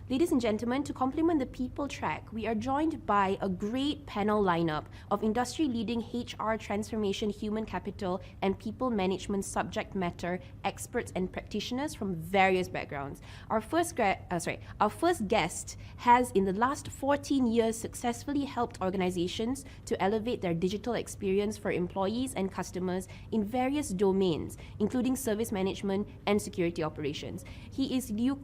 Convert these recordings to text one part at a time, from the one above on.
Ladies and gentlemen, to complement the people track, we are joined by a great panel lineup of industry-leading HR transformation, human capital, and people management subject matter experts and practitioners from various backgrounds. Our first guest has, in the last 14 years, successfully helped organizations to elevate their digital experience for employees and customers in various domains, including service management and security operations. He is Liew,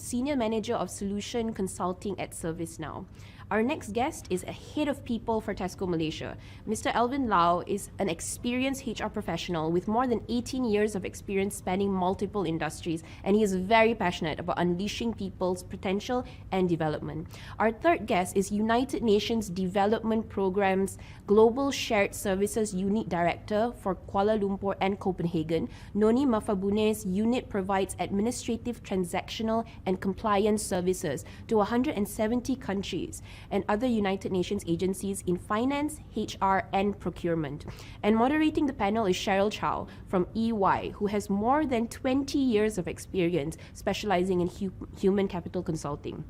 Senior Manager of Solution Consulting at ServiceNow. Our next guest is a head of people for Tesco Malaysia. Mr. Alvin is an experienced HR professional with more than 18 years of experience spanning multiple industries, and he is very passionate about unleashing people's potential and development. Our third guest is United Nations Development Programme's Global Shared Services Unit Director for Kuala Lumpur and Copenhagen. Noni, Mafabune's unit provides administrative, transactional, and compliance services to 170 countries and other United Nations agencies in finance, HR, and procurement. And moderating the panel is Cheryl Chow from EY, who has more than 20 years of experience specializing in human capital consulting.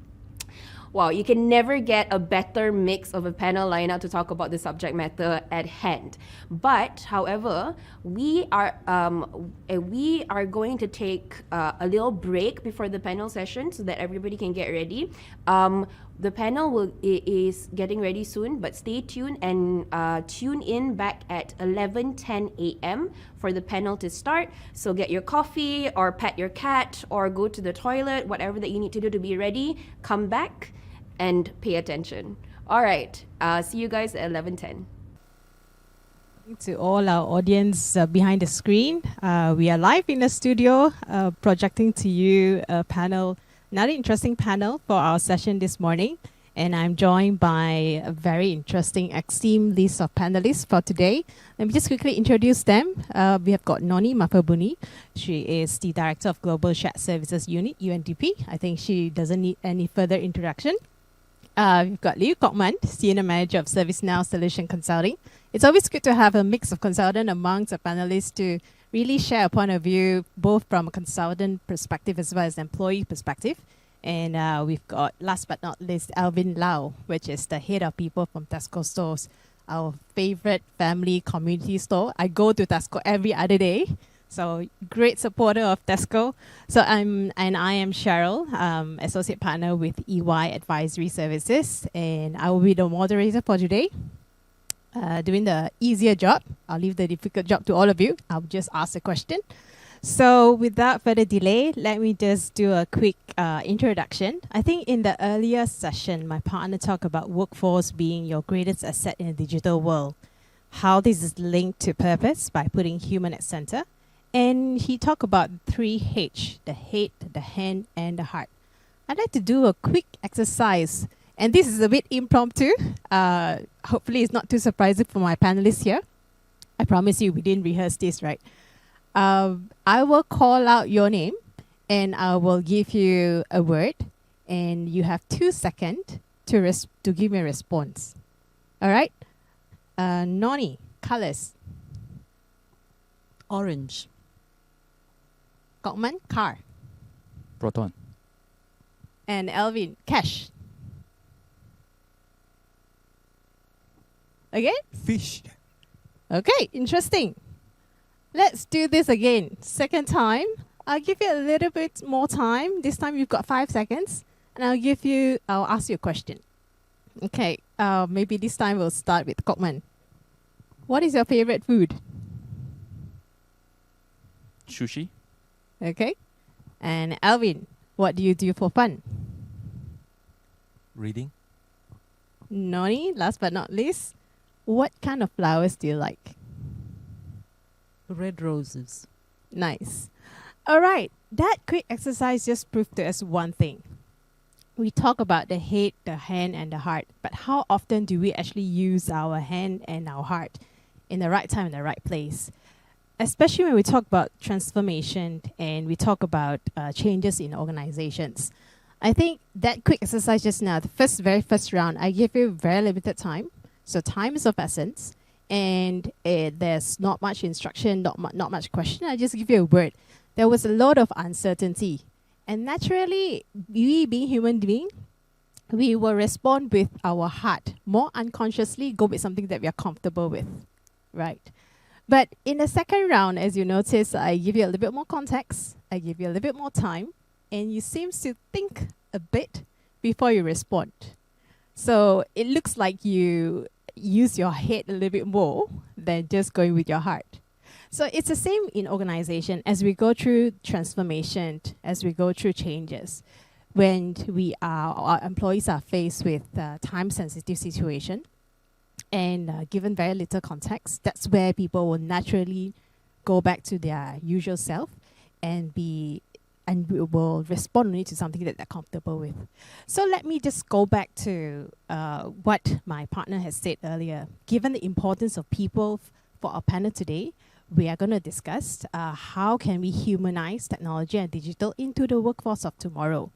Wow, you can never get a better mix of a panel lineup to talk about the subject matter at hand. But, however, we are going to take a little break before the panel session so that everybody can get ready. The panel is getting ready soon, but stay tuned and tune in back at 11:10 a.m. for the panel to start. So get your coffee or pet your cat or go to the toilet, whatever that you need to do to be ready. Come back and pay attention. All right, see you guys at 11:10. To all our audience behind the screen, we are live in the studio, projecting to you a panel, another interesting panel for our session this morning. And I'm joined by a very interesting esteemed list of panelists for today. Let me just quickly introduce them. We have got Noni Mafabune. She is the Director of Global Shared Services Unit, UNDP. I think she doesn't need any further introduction. We've got Liew, Senior Manager of ServiceNow Solution Consulting. It's always good to have a mix of consultant amongst the panelists to really share a point of view, both from a consultant perspective as well as employee perspective. And we've got, last but not least, Alvin, which is the head of people from Tesco Stores, our favorite family community store. I go to Tesco every other day. So great supporter of Tesco. I am Cheryl, associate partner with EY Advisory Services, and I will be the moderator for today. Doing the easier job. I'll leave the difficult job to all of you. I'll just ask a question. So without further delay, let me just do a quick introduction. I think in the earlier session, my partner talked about workforce being your greatest asset in a digital world. How this is linked to purpose by putting human at center. And he talked about 3H, the head, the hand, and the heart. I'd like to do a quick exercise. And this is a bit impromptu. Hopefully it's not too surprising for my panelists here. I promise you we didn't rehearse this, right? I will call out your name and I will give you a word. And you have 2 seconds to give me a response. All right? Noni, colors. Orange. Gokman, car. Proton. And Alvin, cash. Okay? Fish. Okay, interesting. Let's do this again. Second time. I'll give you a little bit more time. This time you've got 5 seconds. And I'll ask you a question. Okay, maybe this time we'll start with Gokman. What is your favorite food? Sushi. Okay. And Alvin, what do you do for fun? Reading. Noni, last but not least, what kind of flowers do you like? Red roses. Nice. All right. That quick exercise just proved to us one thing. We talk about the head, the hand, and the heart. But how often do we actually use our hand and our heart in the right time, in the right place? Especially when we talk about transformation and we talk about changes in organizations. I think that quick exercise just now, the very first round, I give you very limited time. So time is of essence. And there's not much instruction, not much question. I just give you a word. There was a lot of uncertainty. And naturally, we being human being, we will respond with our heart, more unconsciously go with something that we are comfortable with, right? But in the second round, as you notice, I give you a little bit more context, I give you a little bit more time, and you seem to think a bit before you respond. So it looks like you use your head a little bit more than just going with your heart. So it's the same in organization as we go through transformation, as we go through changes. When our employees are faced with time-sensitive situation, and given very little context, that's where people will naturally go back to their usual self and will respond only to something that they're comfortable with. So let me just go back to what my partner has said earlier. Given the importance of people for our panel today, we are going to discuss how can we humanize technology and digital into the workforce of tomorrow.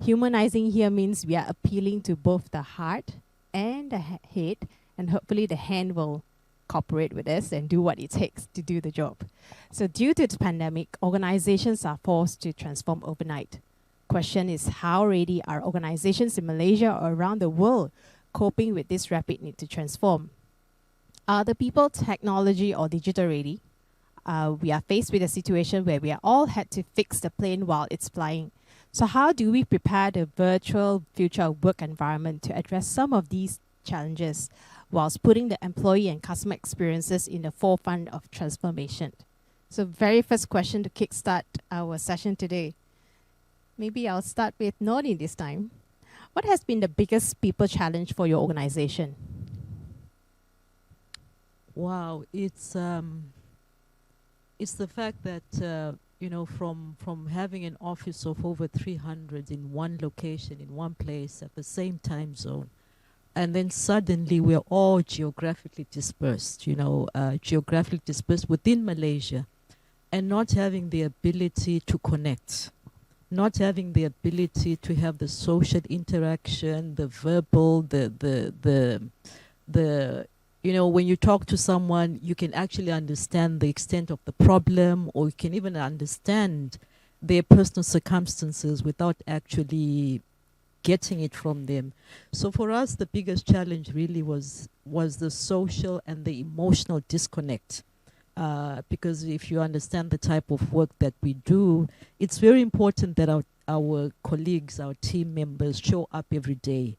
Humanizing here means we are appealing to both the heart and the head, and hopefully the hand will cooperate with us and do what it takes to do the job. So due to the pandemic, organizations are forced to transform overnight. Question is, how ready are organizations in Malaysia or around the world coping with this rapid need to transform? Are the people technology or digital ready? We are faced with a situation where we are all had to fix the plane while it's flying. So how do we prepare the virtual future work environment to address some of these challenges whilst putting the employee and customer experiences in the forefront of transformation? So very first question to kickstart our session today. Maybe I'll start with Noni this time. What has been the biggest people challenge for your organization? Wow, it's the fact that from having an office of over 300 in one location, in one place at the same time zone, and then suddenly we're all geographically dispersed, geographically dispersed within Malaysia, and not having the ability to connect, not having the ability to have the social interaction, the verbal, when you talk to someone, you can actually understand the extent of the problem, or you can even understand their personal circumstances without actually getting it from them. So for us, the biggest challenge really was the social and the emotional disconnect. Because if you understand the type of work that we do, it's very important that our colleagues, our team members show up every day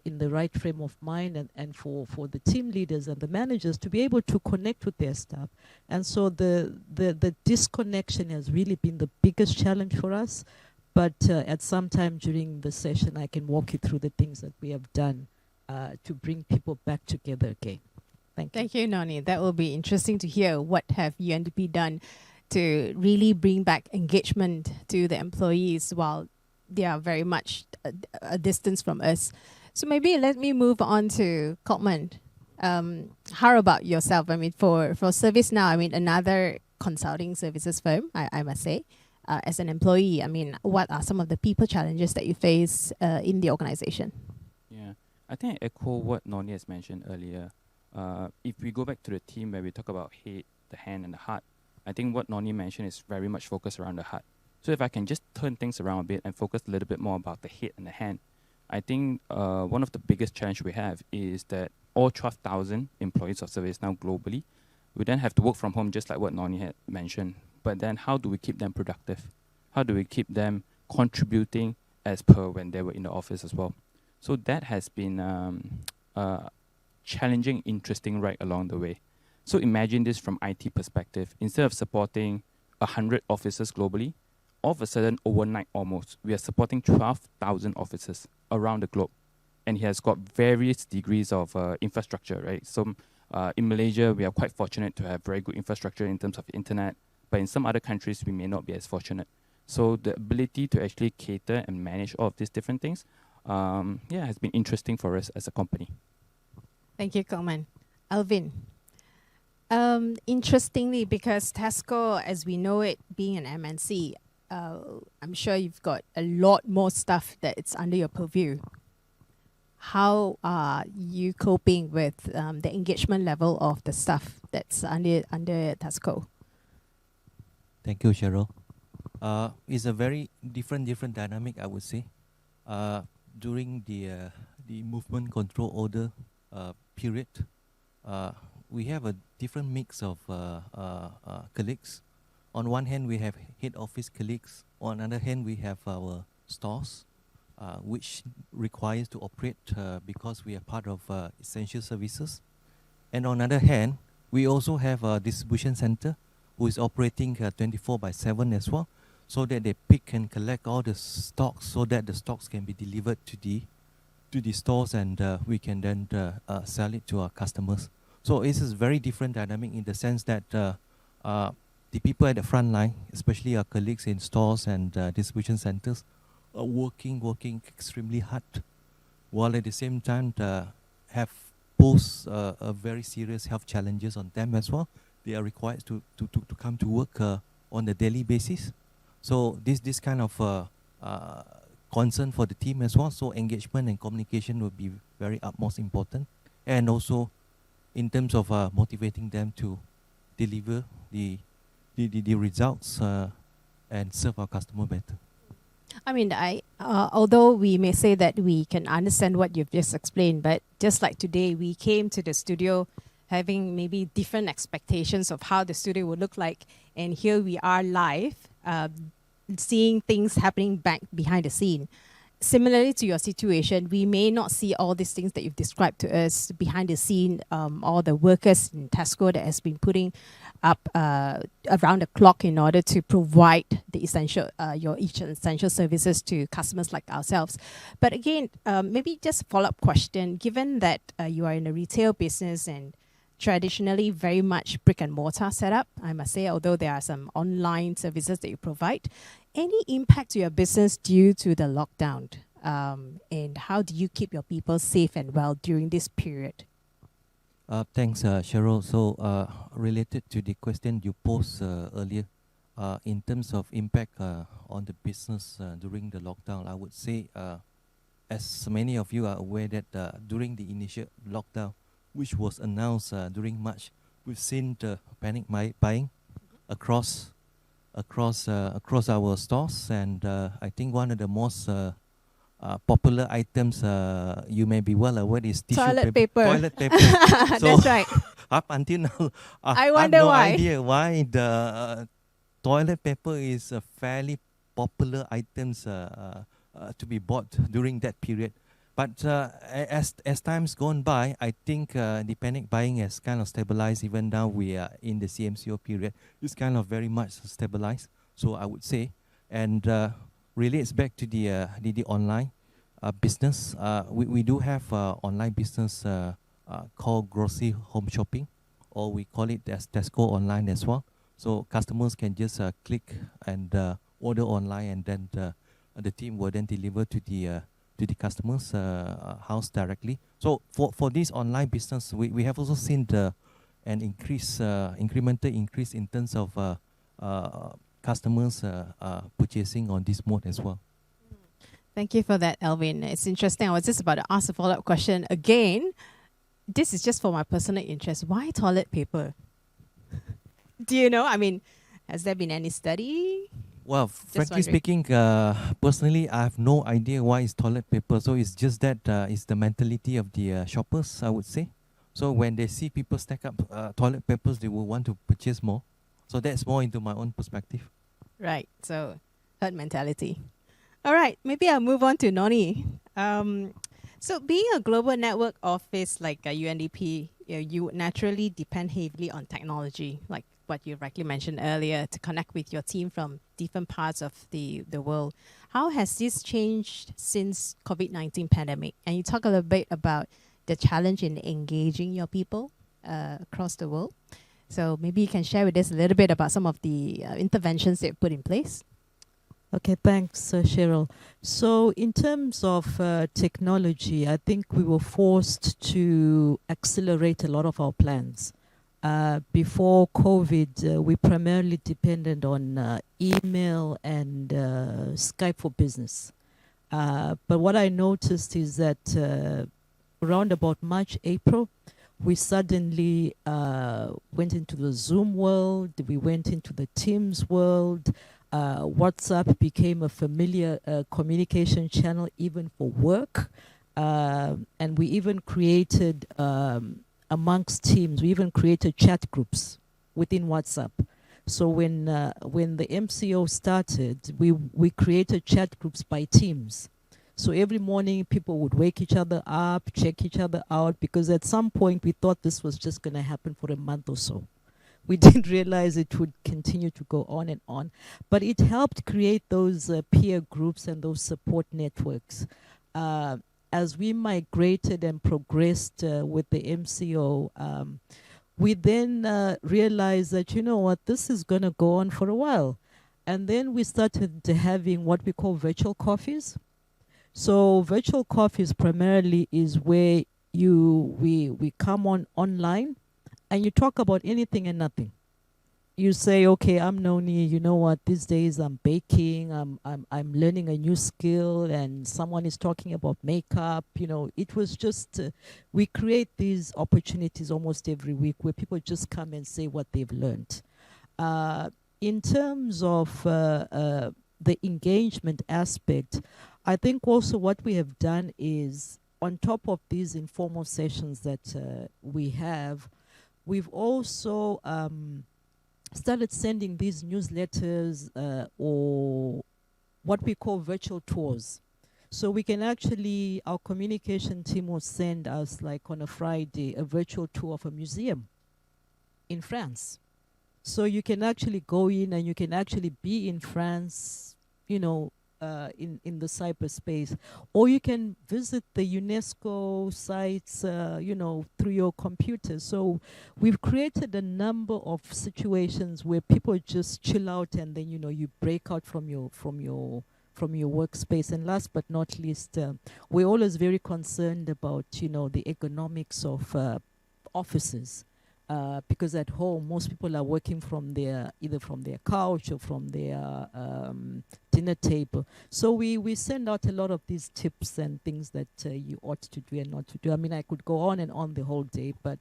in the right frame of mind, and for the team leaders and the managers to be able to connect with their staff. And so the disconnection has really been the biggest challenge for us. But at some time during the session, I can walk you through the things that we have done to bring people back together again. Thank you. Thank you, Noni. That will be interesting to hear. What have UNDP done to really bring back engagement to the employees while they are very much a distance from us? So maybe let me move on to Coltman. How about yourself? I mean, for ServiceNow, another consulting services firm, I must say, as an employee, what are some of the people challenges that you face in the organization? Yeah, I think I echo what Noni has mentioned earlier. If we go back to the team where we talk about head, the hand, and the heart, I think what Noni mentioned is very much focused around the heart. So if I can just turn things around a bit and focus a little bit more about the head and the hand, I think one of the biggest challenge we have is that all 12,000 employees of ServiceNow globally we then have to work from home, just like what Noni had mentioned. But then how do we keep them productive? How do we keep them contributing as per when they were in the office as well? So that has been challenging, interesting right along the way. So imagine this from IT perspective. Instead of supporting 100 offices globally, all of a sudden, overnight almost, we are supporting 12,000 offices around the globe. And he has got various degrees of infrastructure, right? So in Malaysia, we are quite fortunate to have very good infrastructure in terms of internet. But in some other countries, we may not be as fortunate. So the ability to actually cater and manage all of these different things, has been interesting for us as a company. Thank you, Colman. Alvin. Interestingly, because Tesco, as we know it, being an MNC, I'm sure you've got a lot more stuff that it's under your purview. How are you coping with the engagement level of the stuff that's under Tesco? Thank you, Cheryl. It's a very different dynamic, I would say. During the movement control order period, we have a different mix of colleagues. On one hand, we have head office colleagues. On another hand, we have our stores, which requires to operate because we are part of essential services. And on the other hand, we also have a distribution center who is operating 24/7 as well, so that they pick and collect all the stocks, so that the stocks can be delivered to the stores, and we can then sell it to our customers. So this is very different dynamic in the sense that the people at the front line, especially our colleagues in stores and distribution centers, are working extremely hard, while at the same time have posed a very serious health challenges on them as well. They are required to come to work on a daily basis. So this kind of concern for the team as well. So engagement and communication will be very utmost important, and also in terms of motivating them to deliver the results and serve our customer better. I mean, although we may say that we can understand what you've just explained, but just like today, we came to the studio having maybe different expectations of how the studio would look like, and here we are live, seeing things happening back behind the scene. Similarly to your situation, we may not see all these things that you've described to us behind the scene, all the workers in Tesco that has been putting up around the clock in order to provide the essential, each essential services to customers like ourselves. But again, maybe just a follow-up question, given that you are in a retail business and traditionally very much brick and mortar setup, I must say, although there are some online services that you provide, any impact to your business due to the lockdown? And how do you keep your people safe and well during this period? Thanks, Cheryl. So related to the question you posed earlier, in terms of impact on the business during the lockdown, I would say, as many of you are aware, that during the initial lockdown, which was announced during March, we've seen the panic buying across our stores, and I think one of the most popular items you may be well aware is tissue Toilet paper. Toilet paper. So That's right. up until now, I I wonder have no why. idea why the toilet paper is a fairly popular items to be bought during that period. But as time's gone by, I think the panic buying has kind of stabilized. Even now we are in the CMCO period. It's kind of very much stabilized. So I would say, and relates back to the online business. We do have online business called grocery home shopping, or we call it as Tesco online as well. So customers can just click and order online, and then the team will then deliver to the customer's house directly. So for this online business, we have also seen an incremental increase in terms of customers purchasing on this mode as well. Thank you for that, Alvin. It's interesting. I was just about to ask a follow-up question again. This is just for my personal interest. Why toilet paper? Do you know? I mean, has there been any study? Well, frankly wondering. speaking, personally, I have no idea why it's toilet paper. So it's just that it's the mentality of the shoppers, I would say. So when they see people stack up toilet papers, they will want to purchase more. So that's more into my own perspective. Right. So herd mentality. All right. Maybe I'll move on to Noni. So being a global network office like UNDP, you would naturally depend heavily on technology, like what you rightly mentioned earlier, to connect with your team from different parts of the world. How has this changed since COVID-19 pandemic? And you talk a little bit about the challenge in engaging your people across the world. So maybe you can share with us a little bit about some of the interventions that you put in place. Okay, thanks, Cheryl. So in terms of technology, I think we were forced to accelerate a lot of our plans. Before COVID, we primarily depended on email and Skype for Business. But what I noticed is that around about March, April, we suddenly went into the Zoom world, we went into the Teams world, WhatsApp became a familiar communication channel even for work. And we even created, amongst teams, we even created chat groups within WhatsApp. So when the MCO started, we created chat groups by teams. So every morning people would wake each other up, check each other out, because at some point we thought this was just going to happen for a month or so. We didn't realize it would continue to go on and on. But it helped create those peer groups and those support networks. As we migrated and progressed with the MCO, we then realized that, you know what, this is going to go on for a while. And then we started having what we call virtual coffees. So virtual coffees primarily is where we come online and you talk about anything and nothing. You say, okay, I'm Noni, you know what, these days I'm baking, I'm learning a new skill, and someone is talking about makeup. You know, it was just, we create these opportunities almost every week where people just come and say what they've learned. In terms of the engagement aspect, I think also what we have done is, on top of these informal sessions that we have, we've also started sending these newsletters or what we call virtual tours. So we can actually, our communication team will send us, like on a Friday, a virtual tour of a museum in France. So you can actually go in and you can actually be in France, you know, in the cyberspace, or you can visit the UNESCO sites, you know, through your computer. So we've created a number of situations where people just chill out, and then, you know, you break out from your workspace. And last but not least, we're always very concerned about, you know, the economics of offices. Because at home, most people are working from either from their couch or from their dinner table. So we send out a lot of these tips and things that you ought to do and not to do. I mean, I could go on and on the whole day, but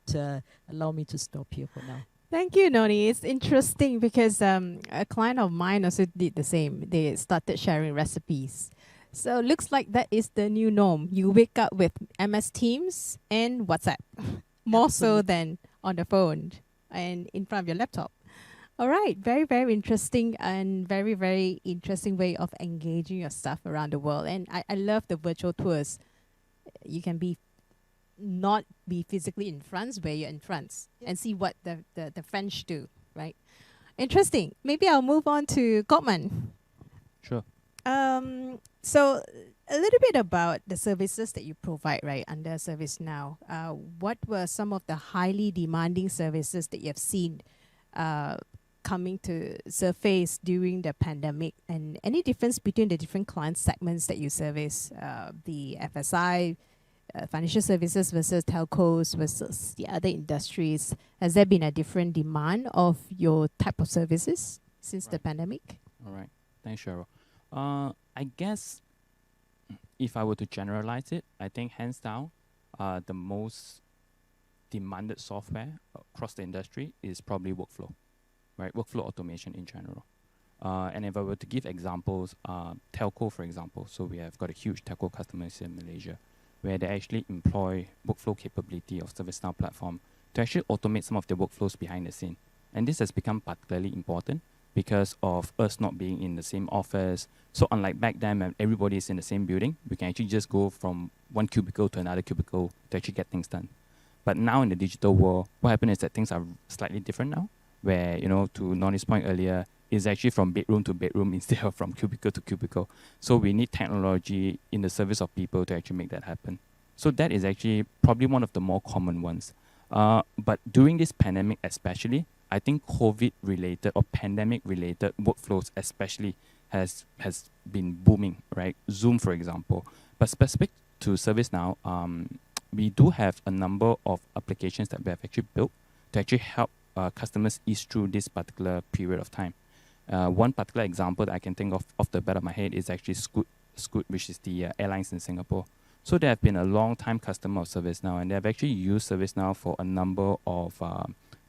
allow me to stop here for now. Thank you, Noni. It's interesting because a client of mine also did the same. They started sharing recipes. So looks like that is the new norm. You wake up with MS Teams and WhatsApp, more so than on the phone and in front of your laptop. All right, very, very interesting and very, very interesting way of engaging your stuff around the world. And I love the virtual tours. You can not be physically in France where you're in France and see what the French do, right? Interesting. Maybe I'll move on to Gottman. Sure. So a little bit about the services that you provide, right, under ServiceNow. What were some of the highly demanding services that you have seen coming to surface during the pandemic, and any difference between the different client segments that you service, the FSI, financial services versus telcos versus the other industries? Has there been a different demand of your type of services since the pandemic? All right. Thanks, Cheryl. I guess if I were to generalize it, I think hands down, the most demanded software across the industry is probably workflow, right? Workflow automation in general. And if I were to give examples, telco, for example, so we have got a huge telco customers in Malaysia, where they actually employ workflow capability of ServiceNow platform to actually automate some of the workflows behind the scene. And this has become particularly important because of us not being in the same office. So unlike back then when everybody is in the same building, we can actually just go from one cubicle to another cubicle to actually get things done. But now in the digital world, what happened is that things are slightly different now, where, you know, to Noni's point earlier, is actually from bedroom to bedroom instead of from cubicle to cubicle. So we need technology in the service of people to actually make that happen. So that is actually probably one of the more common ones. But during this pandemic especially, I think COVID-related or pandemic-related workflows especially has been booming, right? Zoom, for example. But specific to ServiceNow, we do have a number of applications that we have actually built to actually help customers ease through this particular period of time. One particular example that I can think of off the back of my head is actually Scoot, which is the airlines in Singapore. So they have been a long-time customer of ServiceNow, and they have actually used ServiceNow for a number of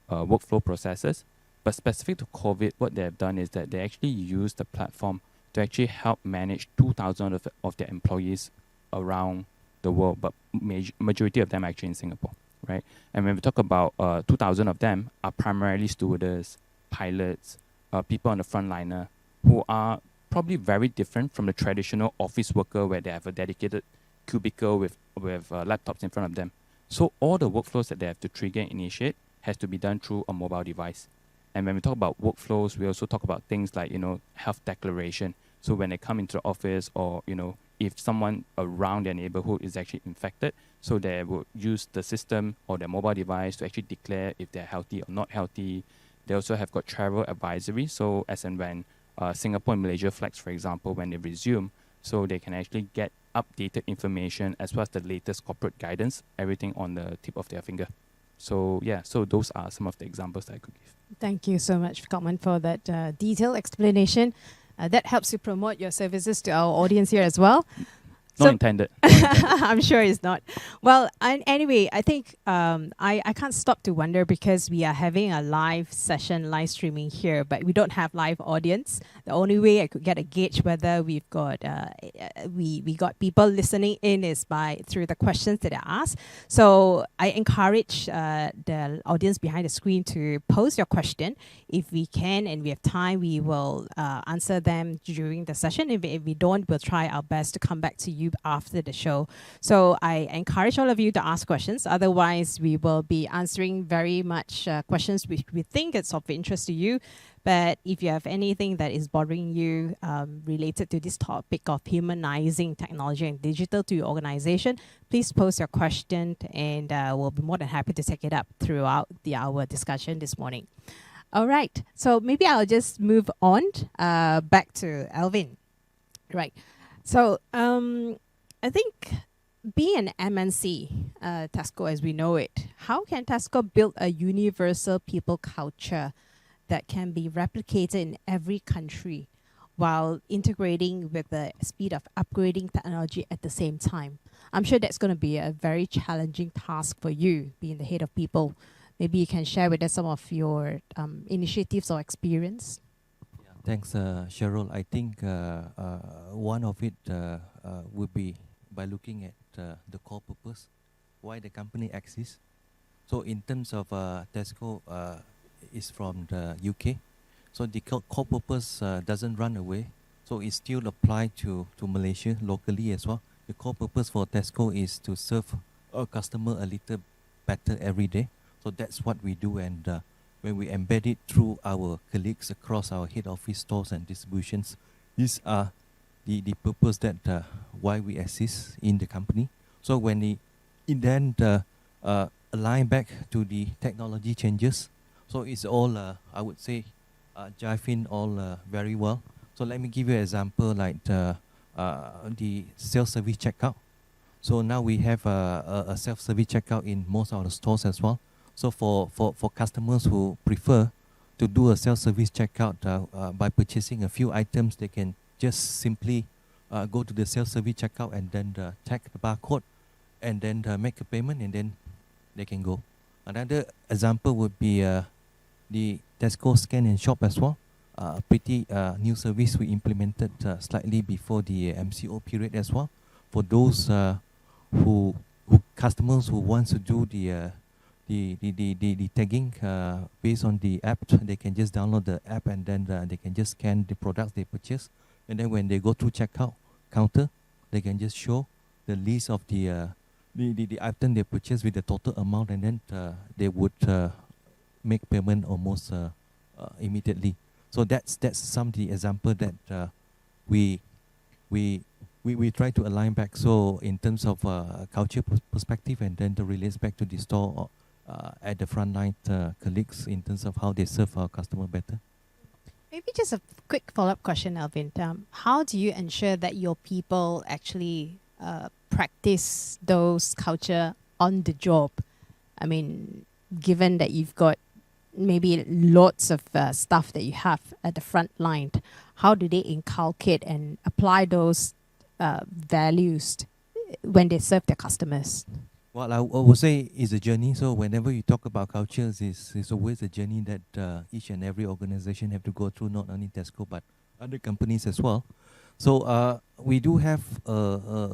workflow processes But specific to COVID, what they have done is that they actually use the platform to actually help manage 2,000 of their employees around the world, but majority of them are actually in Singapore, right? And when we talk about 2,000 of them are primarily stewardess, pilots, people on the frontliner who are probably very different from the traditional office worker where they have a dedicated cubicle with laptops in front of them. So all the workflows that they have to trigger and initiate has to be done through a mobile device. And when we talk about workflows, we also talk about things like, health declaration. So when they come into the office or, if someone around their neighborhood is actually infected, so they will use the system or their mobile device to actually declare if they're healthy or not healthy. They also have got travel advisory. So as and when Singapore and Malaysia flights, for example, when they resume, so they can actually get updated information as well as the latest corporate guidance, everything on the tip of their finger. So yeah, so those are some of the examples that I could give. Thank you so much, Kalman, for that detailed explanation. That helps to promote your services to our audience here as well. Not intended. Not intended. I'm sure it's not. Well, anyway, I think I can't stop to wonder because we are having a live session, live streaming here, but we don't have live audience. The only way I could get a gauge whether we've got we got people listening in is through the questions that are asked. So I encourage the audience behind the screen to post your question. If we can and we have time, we will answer them during the session. If we don't, we'll try our best to come back to you after the show. So I encourage all of you to ask questions. Otherwise, we will be answering very much questions which we think it's of interest to you. But if you have anything that is bothering you related to this topic of humanizing technology and digital to your organization, please post your question and we'll be more than happy to take it up throughout our discussion this morning. All right. So maybe I'll just move on back to Alvin. Right. So I think being an MNC, Tesco as we know it, how can Tesco build a universal people culture that can be replicated in every country while integrating with the speed of upgrading technology at the same time? I'm sure that's going to be a very challenging task for you, being the head of people. Maybe you can share with us some of your initiatives or experience. Thanks, Cheryl. I think one of it would be by looking at the core purpose, why the company exists. So in terms of Tesco, is from the UK. So the core purpose doesn't run away. So it still applies to Malaysia locally as well. The core purpose for Tesco is to serve our customer a little better every day. So that's what we do, and when we embed it through our colleagues across our head office stores and distributions, these are the purpose that why we exist in the company. So when it then align back to the technology changes, so it's all I would say jive in all very well. So let me give you an example like the self-service checkout. So now we have a self-service checkout in most of the stores as well. So for customers who prefer to do a self-service checkout by purchasing a few items, they can just simply go to the self-service checkout and then tag the barcode and then make a payment, and then they can go. Another example would be the Tesco Scan and Shop as well. Pretty new service we implemented slightly before the MCO period as well. For those who customers who wants to do the tagging based on the app, they can just download the app and then they can just scan the products they purchase, and then when they go to checkout counter, they can just show the list of the item they purchased with the total amount, and then they would make payment almost immediately. So that's some of the example that we try to align back. So in terms of culture perspective, and then to relates back to the store at the frontline colleagues in terms of how they serve our customer better. Maybe just a quick follow-up question, Alvin. How do you ensure that your people actually practice those culture on the job? I mean, given that you've got maybe lots of stuff that you have at the front line, how do they inculcate and apply those values when they serve their customers? Well, I would say it's a journey. So whenever you talk about cultures, it's always a journey that each and every organization have to go through, not only Tesco, but other companies as well. So we do have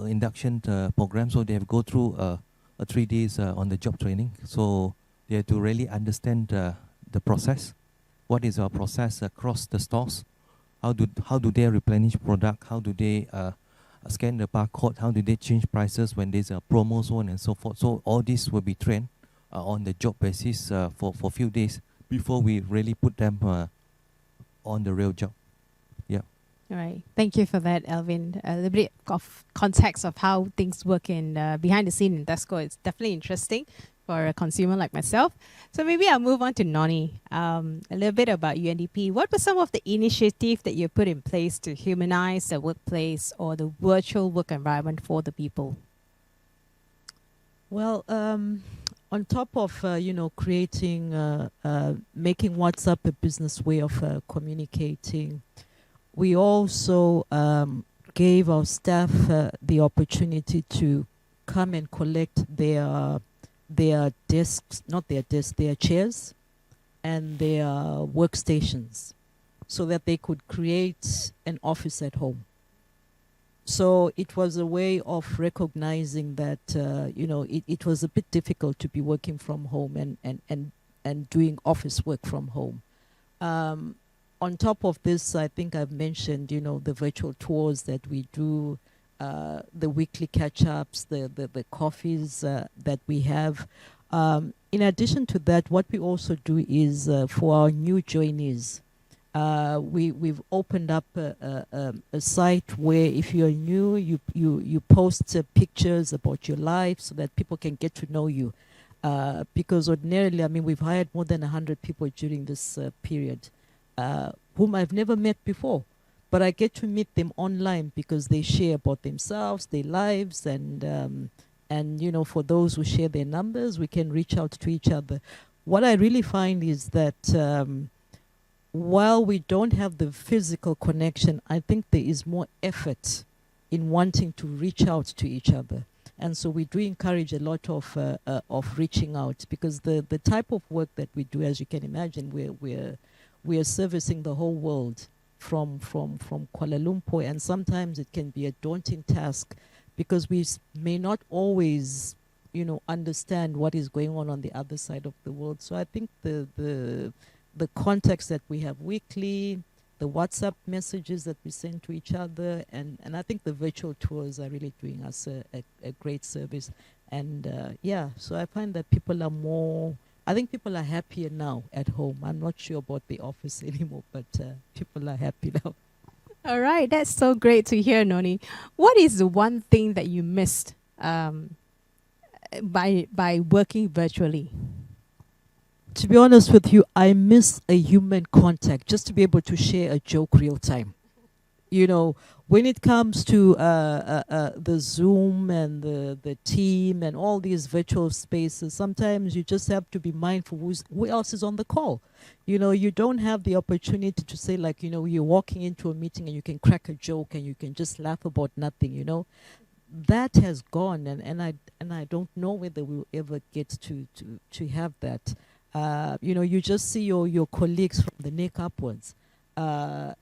induction program. So they have go through a 3 days on the job training. So they have to really understand the process. What is our process across the stores? How do they replenish product? How do they scan the barcode? How do they change prices when there's a promo, so on and so forth? So all this will be trained on the job basis for a few days before we really put them on the real job. Yeah. All right. Thank you for that, Alvin. A little bit of context of how things work in behind the scene in Tesco. It's definitely interesting for a consumer like myself. So maybe I'll move on to Noni. A little bit about UNDP. What were some of the initiatives that you put in place to humanize the workplace or the virtual work environment for the people? Well, on top of creating, making WhatsApp a business way of communicating, we also gave our staff the opportunity to come and collect their desks, not their desks, their chairs and their workstations, so that they could create an office at home. So it was a way of recognizing that it was a bit difficult to be working from home and doing office work from home. On top of this, I think I've mentioned the virtual tours that we do, the weekly catch-ups, the coffees that we have. In addition to that, what we also do is for our new joinees, we've opened up a site where if you're new, you post pictures about your life so that people can get to know you. Because ordinarily, I mean, we've hired more than 100 people during this period, whom I've never met before. But I get to meet them online because they share about themselves, their lives, and for those who share their numbers, we can reach out to each other. What I really find is that while we don't have the physical connection, I think there is more effort in wanting to reach out to each other. And so we do encourage a lot of reaching out, because the type of work that we do, as you can imagine, we're servicing the whole world from Kuala Lumpur, and sometimes it can be a daunting task because we may not always understand what is going on the other side of the world. So I think the contacts that we have weekly, the WhatsApp messages that we send to each other, and I think the virtual tours are really doing us a great service. And so I find that I think people are happier now at home. I'm not sure about the office anymore, but people are happy now. All right, that's so great to hear, Noni. What is the one thing that you missed by working virtually? To be honest with you, I miss a human contact, just to be able to share a joke real time. When it comes to the Zoom and the team and all these virtual spaces, sometimes you just have to be mindful who else is on the call. You don't have the opportunity to say, like, you're walking into a meeting and you can crack a joke and you can just laugh about nothing. That has gone, and I don't know whether we'll ever get to have that. You just see your colleagues from the neck upwards, and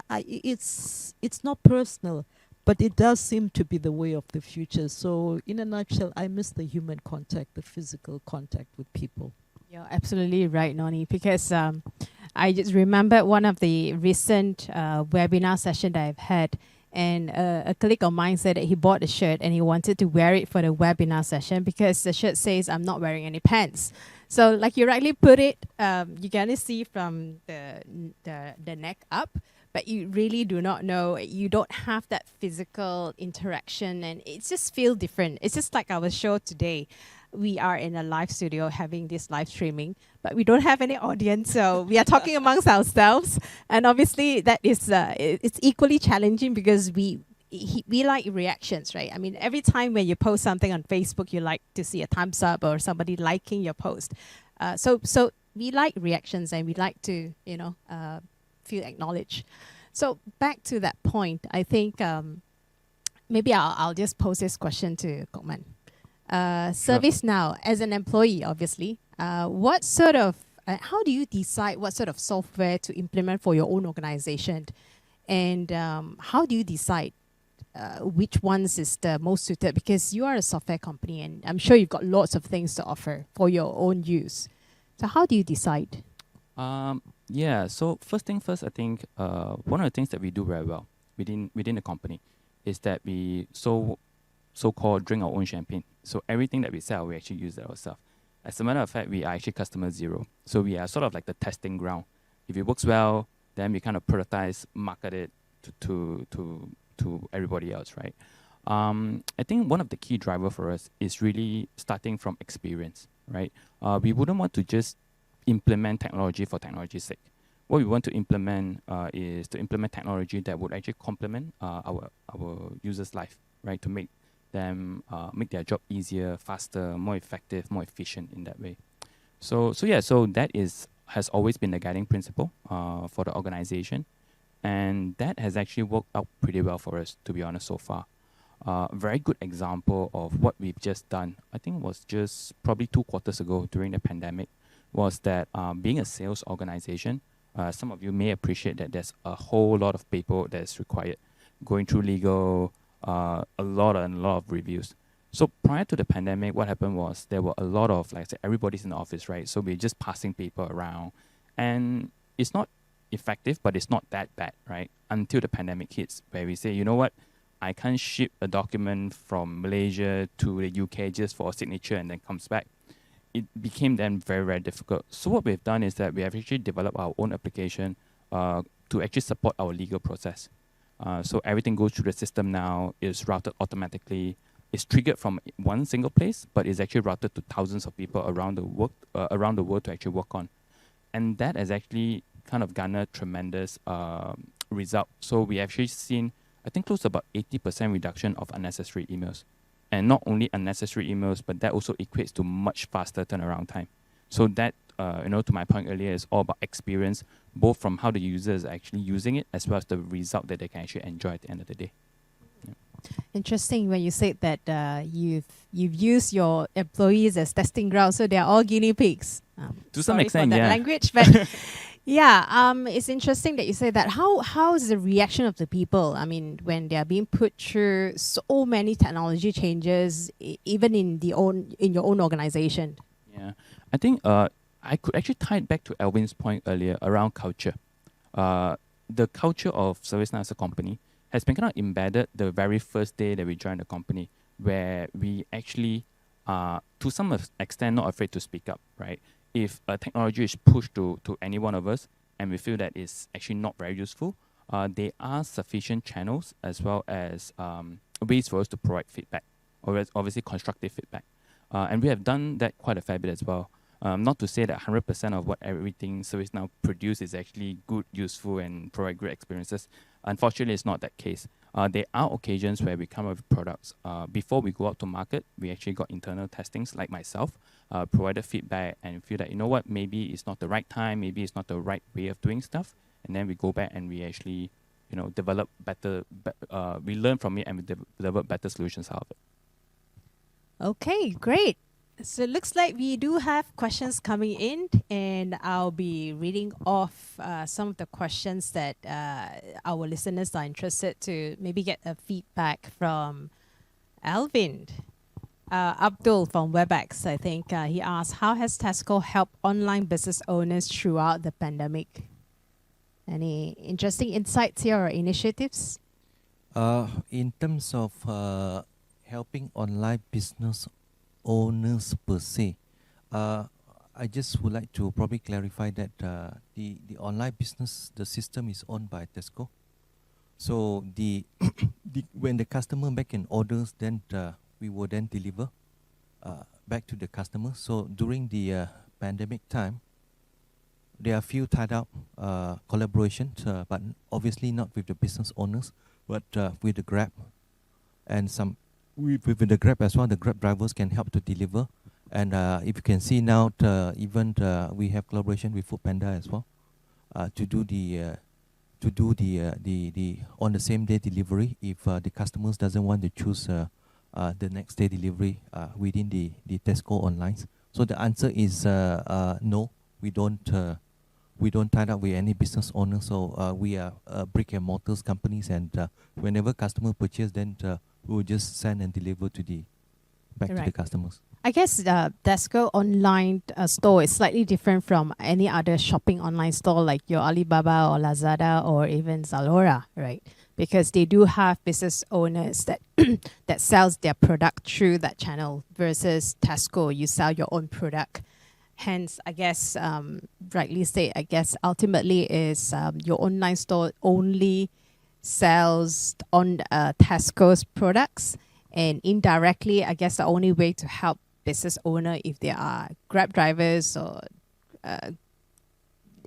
it's not personal, but it does seem to be the way of the future. So in a nutshell, I miss the human contact, the physical contact with people. You're absolutely right, Noni, because I just remembered one of the recent webinar session that I've had, and a colleague of mine said that he bought a shirt and he wanted to wear it for the webinar session because the shirt says, "I'm not wearing any pants." So like you rightly put it, you can only see from the neck up, but you really do not know. You don't have that physical interaction, and it just feels different. It's just like our show today. We are in a live studio having this live streaming, but we don't have any audience, so we are talking amongst ourselves. And obviously that is it's equally challenging because we like reactions, right? I mean, every time when you post something on Facebook, you like to see a thumbs up or somebody liking your post. So we like reactions, and we like to feel acknowledged. So back to that point, I think maybe I'll just pose this question to Kokman. ServiceNow, as an employee, obviously, what sort of, how do you decide what sort of software to implement for your own organization? And how do you decide which ones is the most suited? Because you are a software company and I'm sure you've got lots of things to offer for your own use. So how do you decide? Yeah, so first thing first, I think one of the things that we do very well within the company is that we so-called drink our own champagne. So everything that we sell, we actually use it ourselves. As a matter of fact, we are actually customer zero. So we are sort of like the testing ground. If it works well, then we kind of prototype, market it to everybody else, right? I think one of the key driver for us is really starting from experience, right? We wouldn't want to just implement technology for technology's sake. What we want to implement is to implement technology that would actually complement our users' life, right? To make them make their job easier, faster, more effective, more efficient in that way. So that has always been the guiding principle for the organization, and that has actually worked out pretty well for us, to be honest, so far. Very good example of what we've just done, I think was just probably 2 quarters ago during the pandemic, was that being a sales organization, some of you may appreciate that there's a whole lot of paper that's required, going through legal, a lot of reviews. So prior to the pandemic, what happened was there were a lot of, like I said, everybody's in the office, right? So we're just passing paper around, and it's not effective, but it's not that bad, right? Until the pandemic hits, where we say, you know what, I can't ship a document from Malaysia to the UK just for a signature and then comes back. It became then very, very difficult. So what we've done is that we have actually developed our own application to actually support our legal process. So everything goes through the system now, is routed automatically. It's triggered from one single place, but it's actually routed to thousands of people around the world to actually work on. And that has actually kind of garnered tremendous result. So we actually seen, I think, close to about 80% reduction of unnecessary emails. And not only unnecessary emails, but that also equates to much faster turnaround time. So that, to my point earlier, is all about experience, both from how the user is actually using it, as well as the result that they can actually enjoy at the end of the day. Yeah. Interesting when you said that you've used your employees as testing grounds, so they're all guinea pigs. To some extent, for that yeah. language, but yeah, it's interesting that you say that. How is the reaction of the people? I mean, when they are being put through so many technology changes, even in your own organization. Yeah, I think I could actually tie it back to Alvin's point earlier around culture. The culture of ServiceNow as a company has been kind of embedded the very first day that we joined the company, where we actually, to some extent, not afraid to speak up, right? If a technology is pushed to any one of us and we feel that it's actually not very useful, there are sufficient channels as well as ways for us to provide feedback, or obviously constructive feedback. And we have done that quite a fair bit as well. Not to say that 100% of what everything ServiceNow produce is actually good, useful, and provide great experiences. Unfortunately, it's not that case. There are occasions where we come up with products. Before we go out to market, we actually got internal testings, like myself, provided feedback and feel that, you know what, maybe it's not the right time, maybe it's not the right way of doing stuff. And then we go back and we actually, develop better, we learn from it and we develop better solutions out of it. Okay, great. So it looks like we do have questions coming in, and I'll be reading off some of the questions that our listeners are interested to maybe get a feedback from. Alvin. Abdul from WebEx, I think, he asked, how has Tesco helped online business owners throughout the pandemic? Any interesting insights here or initiatives? In terms of helping online business owners per se, I just would like to probably clarify that the online business, the system is owned by Tesco. So when the customer back in orders, then we will then deliver back to the customer. So during the pandemic time, there are few tied up collaborations, but obviously not with the business owners, but with the Grab, and some with the Grab as well. The Grab drivers can help to deliver, and if you can see now, even we have collaboration with Foodpanda as well to do the on the same day delivery if the customers doesn't want to choose the next day delivery within the Tesco online. So the answer is no. We don't tie up with any business owner. So we are brick and mortars companies, and whenever customer purchase, then we will just send and deliver to the back to the customers. I guess Tesco online store is slightly different from any other shopping online store like your Alibaba or Lazada or even Zalora, right? Because they do have business owners that that sells their product through that channel versus Tesco, you sell your own product. Hence, I guess, rightly said, I guess ultimately is your online store only sells on Tesco's products, and indirectly, I guess the only way to help business owner if they are Grab drivers or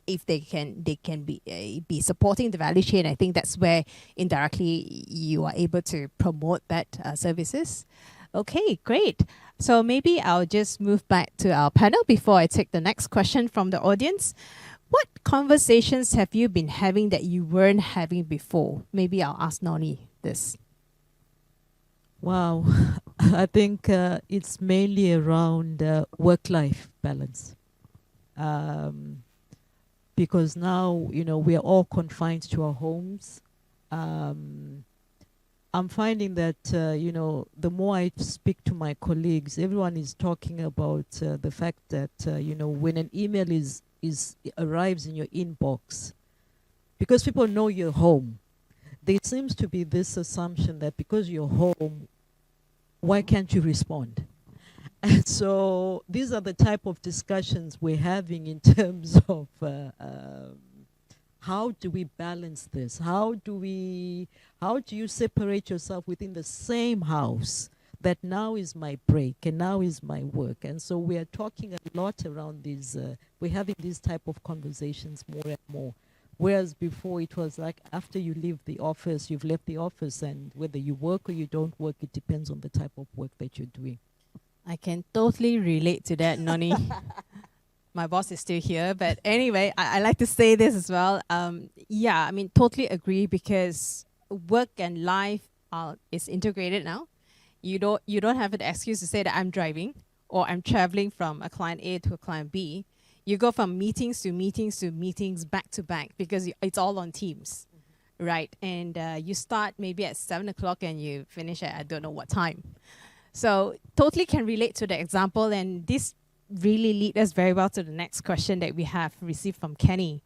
if they can be supporting the value chain. I think that's where indirectly you are able to promote that services. Okay, great. So maybe I'll just move back to our panel before I take the next question from the audience. What conversations have you been having that you weren't having before? Maybe I'll ask Noni this. Wow, I think it's mainly around work-life balance. Because now, we are all confined to our homes. I'm finding that, the more I speak to my colleagues, everyone is talking about the fact that, when an email arrives in your inbox, because people know you're home, there seems to be this assumption that because you're home, why can't you respond? And so these are the type of discussions we're having in terms of how do we balance this? How do you separate yourself within the same house that now is my break and now is my work? And so we are talking a lot around these, we're having these type of conversations more and more. Whereas before it was like after you leave the office, you've left the office, and whether you work or you don't work, it depends on the type of work that you're doing. I can totally relate to that, Noni. My boss is still here, but anyway, I like to say this as well. Yeah, I mean, totally agree, because work and life is integrated now. You don't have an excuse to say that I'm driving or I'm traveling from a client A to a client B. You go from meetings to meetings to meetings back to back because it's all on Teams, right? And you start maybe at 7 o'clock and you finish at I don't know what time. So totally can relate to the example, and this really leads us very well to the next question that we have received from Kenny.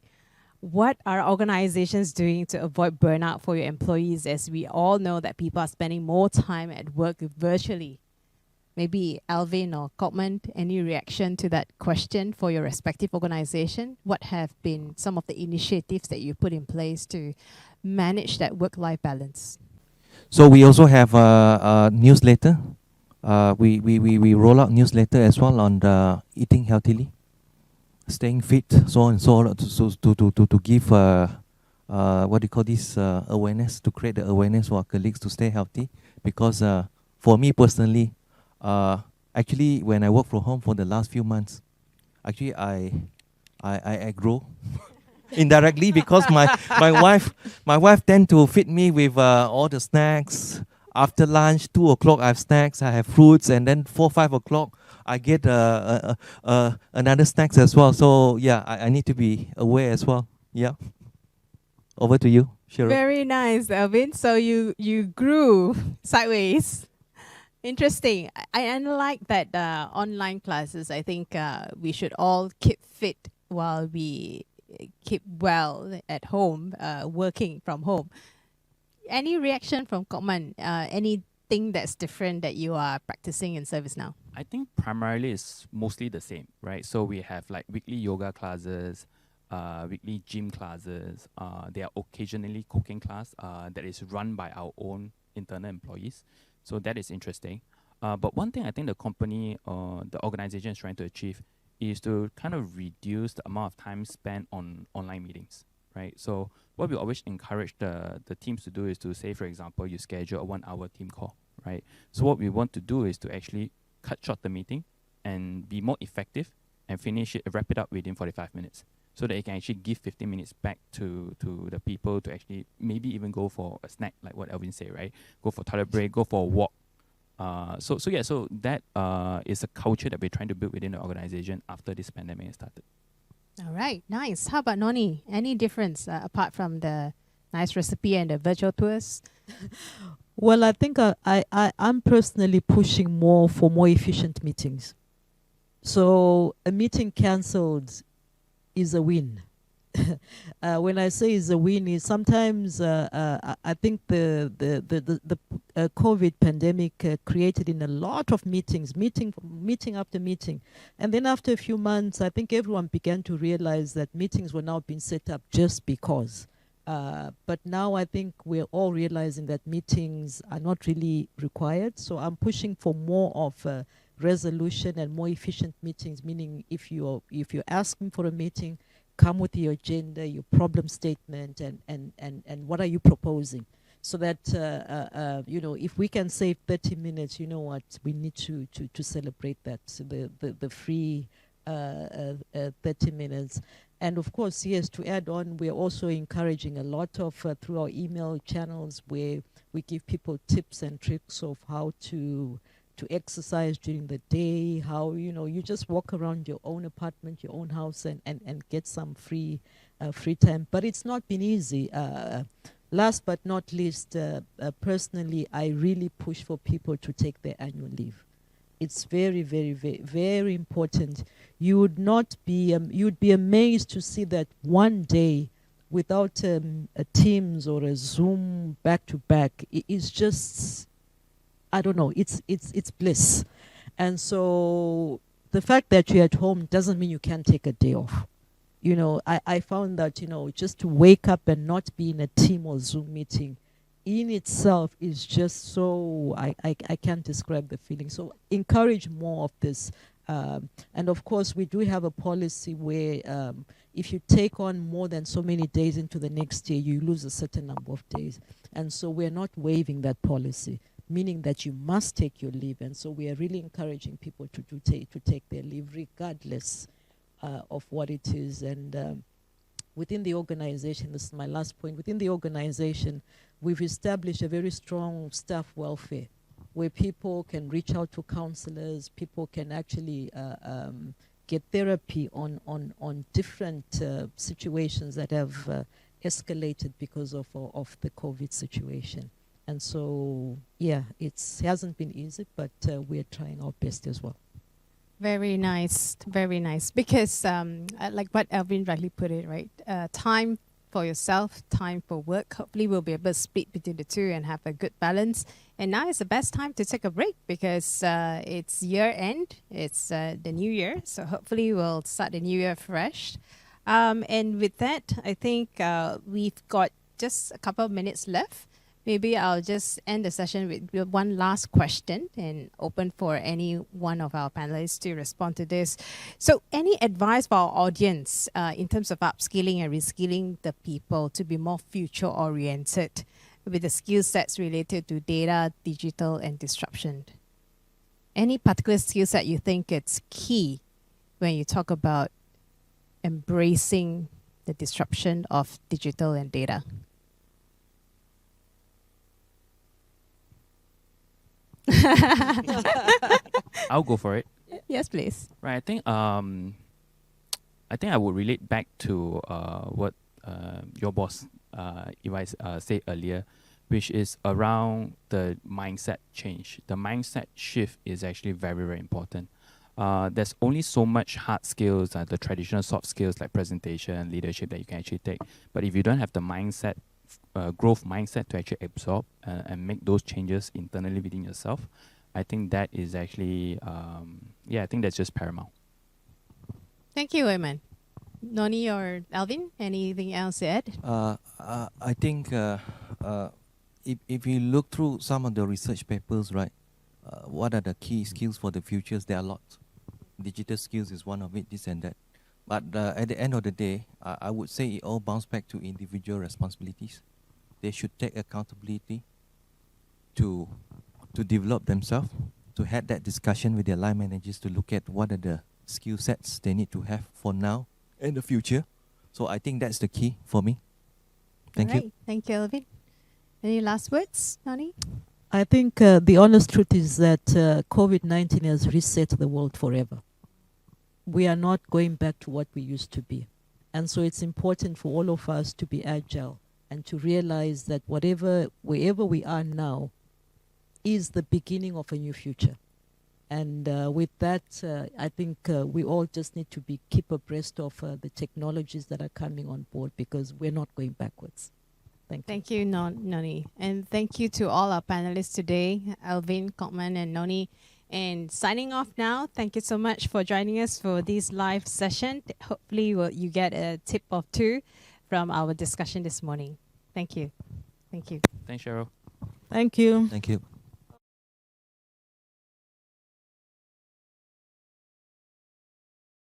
What are organizations doing to avoid burnout for your employees, as we all know that people are spending more time at work virtually? Maybe Alvin or Kopman, any reaction to that question for your respective organization? What have been some of the initiatives that you put in place to manage that work-life balance? So we also have a newsletter. We roll out newsletter as well on the eating healthily, staying fit, so on and so on, to give what do you call this, awareness, to create the awareness for our colleagues to stay healthy. Because for me personally, actually when I work from home for the last few months, actually I grow indirectly, because my wife tend to feed me with all the snacks. After lunch, 2 o'clock I have snacks, I have fruits, and then 4, 5 o'clock I get another snacks as well. So yeah, I need to be aware as well. Yeah. Over to you, Cheryl. Very nice, Alvin. So you grew sideways. Interesting. I like that online classes. I think we should all keep fit while we keep well at home, working from home. Any reaction from Kopman? Anything that's different that you are practicing in ServiceNow? I think primarily it's mostly the same, right? So we have like weekly yoga classes, weekly gym classes. There are occasionally cooking class that is run by our own internal employees. So that is interesting. But one thing I think the company or the organization is trying to achieve is to kind of reduce the amount of time spent on online meetings, right? So what we always encourage the teams to do is to say, for example, you schedule a 1-hour team call, right? So what we want to do is to actually cut short the meeting and be more effective and wrap it up within 45 minutes, so that it can actually give 15 minutes back to the people to actually maybe even go for a snack, like what Alvin said, right? Go for toilet break, go for a walk, So that is a culture that we're trying to build within the organization after this pandemic has started. All right, nice. How about Noni? Any difference apart from the nice recipe and the virtual tours? Well, I think I'm personally pushing more for more efficient meetings. So a meeting cancelled is a win. When I say is a win, is sometimes I think the COVID pandemic created in a lot of meetings, meeting after meeting, and then after a few months, I think everyone began to realize that meetings were now being set up just because. But now I think we're all realizing that meetings are not really required. So I'm pushing for more of resolution and more efficient meetings. Meaning, if you're asking for a meeting, come with your agenda, your problem statement, and what are you proposing, so that if we can save 30 minutes, you know what, we need to celebrate that, so the free 30 minutes. And of course, yes, to add on, we're also encouraging a lot of through our email channels, where we give people tips and tricks of how to exercise during the day, how you just walk around your own apartment, your own house, and get some free time. But it's not been easy. Last but not least, personally, I really push for people to take their annual leave. It's very, very, very, very important. You'd be amazed to see that one day without a Teams or a Zoom back to back, it's just, I don't know, it's bliss. And so the fact that you're at home doesn't mean you can't take a day off. I found that, just to wake up and not be in a team or Zoom meeting in itself is just so, I can't describe the feeling. So encourage more of this. And of course, we do have a policy where if you take on more than so many days into the next year, you lose a certain number of days. And so we're not waiving that policy, meaning that you must take your leave. And so we are really encouraging people to take their leave regardless of what it is. And within the organization, this is my last point, within the organization, we've established a very strong staff welfare where people can reach out to counselors, people can actually get therapy on different situations that have escalated because of the COVID situation. And so, yeah, it hasn't been easy, but we're trying our best as well. Very nice, very nice. Because like what Alvin rightly put it, right? Time for yourself, time for work. Hopefully we'll be able to split between the two and have a good balance. And now is the best time to take a break because it's year end. It's the new year. So hopefully we'll start the new year fresh. And with that, I think we've got just a couple of minutes left. Maybe I'll just end the session with one last question and open for any one of our panelists to respond to this. So any advice for our audience in terms of upskilling and reskilling the people to be more future-oriented with the skill sets related to data, digital, and disruption? Any particular skill set you think it's key when you talk about embracing the disruption of digital and data? I'll go for it. Yes, please. Right. I think I would relate back to what your boss said earlier, which is around the mindset change. The mindset shift is actually very, very important. There's only so much hard skills, the traditional soft skills like presentation, leadership that you can actually take. But if you don't have the mindset, growth mindset to actually absorb and make those changes internally within yourself, I think that is actually, I think that's just paramount. Thank you, Eamon. Noni or Alvin, anything else to add? I think if you look through some of the research papers, right, what are the key skills for the futures? There are lots. Digital skills is one of it, this and that. But at the end of the day, I would say it all bounces back to individual responsibilities. They should take accountability to develop themselves, to have that discussion with their line managers to look at what are the skill sets they need to have for now and the future. So I think that's the key for me. Thank you. Thank you, Alvin. Any last words, Noni? I think the honest truth is that COVID-19 has reset the world forever. We are not going back to what we used to be. And so it's important for all of us to be agile and to realize that wherever we are now is the beginning of a new future. And with that, I think we all just need to keep abreast of the technologies that are coming on board, because we're not going backwards. Thank you, Noni. And thank you to all our panelists today, Alvin, Kotman, and Noni. And signing off now, thank you so much for joining us for this live session. Hopefully you get a tip or two from our discussion this morning. Thank you. Thank you. Thanks, Cheryl. Thank you. Thank you.